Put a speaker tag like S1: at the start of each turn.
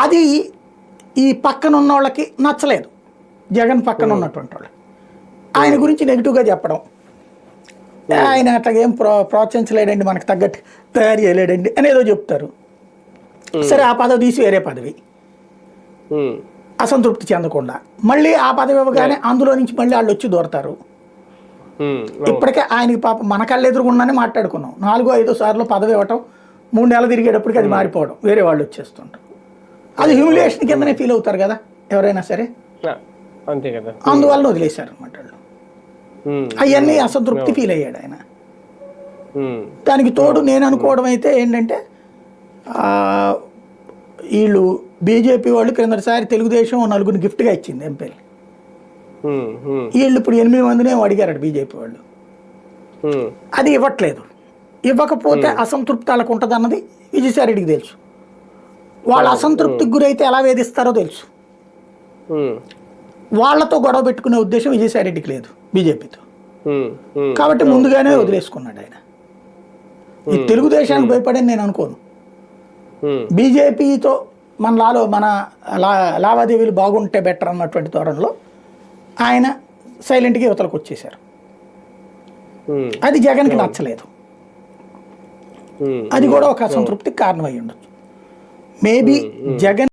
S1: అది ఈ పక్కన ఉన్న వాళ్ళకి నచ్చలేదు, జగన్ పక్కన ఉన్నటువంటి వాళ్ళు ఆయన గురించి నెగిటివ్గా చెప్పడం, ఆయన అట్లాగేం ప్రోత్సహించలేడండి, మనకు తగ్గట్టు తయారు చేయలేడండి అని ఏదో చెప్తారు. సరే ఆ పదవి తీసి వేరే పదవి, అసంతృప్తి చెందకుండా మళ్ళీ ఆ పదవి ఇవ్వగానే అందులో నుంచి మళ్ళీ వాళ్ళు వచ్చి దూరతారు. ఇప్పటికే ఆయనకి పాపం మన కళ్ళు ఎదురుగుండానే మాట్లాడుకున్నాం, 4-5 సార్లు పదవి ఇవ్వటం, 3 నెలలు తిరిగేటప్పటికి అది మారిపోవడం, వేరే వాళ్ళు వచ్చేస్తుంటారు. అది హ్యూమిలియేషన్ కిందనే ఫీల్ అవుతారు కదా ఎవరైనా సరే,
S2: అంతే కదా.
S1: అందువల్ల వదిలేశారు అనమాట వాళ్ళు. అవన్నీ అసంతృప్తి ఫీల్ అయ్యాడు ఆయన. దానికి తోడు నేను అనుకోవడం అయితే ఏంటంటే, వీళ్ళు బీజేపీ వాళ్ళు క్రిందటిసారి తెలుగుదేశం 4 గిఫ్ట్గా ఇచ్చింది ఎంపీలు, వీళ్ళు ఇప్పుడు 8 మందినే అడిగారట బీజేపీ వాళ్ళు, అది ఇవ్వట్లేదు. ఇవ్వకపోతే అసంతృప్తి వాళ్ళకు ఉంటుంది అన్నది విజయసాయిరెడ్డికి తెలుసు. వాళ్ళ అసంతృప్తికి గురైతే ఎలా వేధిస్తారో తెలుసు. వాళ్లతో గొడవ పెట్టుకునే ఉద్దేశం విజయసాయిరెడ్డికి లేదు బీజేపీతో, కాబట్టి ముందుగానే వదిలేసుకున్నాడు ఆయన. ఈ తెలుగుదేశానికి భయపడని నేను అనుకోను. బీజేపీతో మన లావాదేవీలు బాగుంటే బెటర్ అన్నటువంటి ధోరణిలో ఆయన సైలెంట్గా యువతలకు వచ్చేసారు. అది జగన్కి నచ్చలేదు, అది కూడా ఒక అసంతృప్తికి కారణమై ఉండొచ్చు. మేబీ జగన్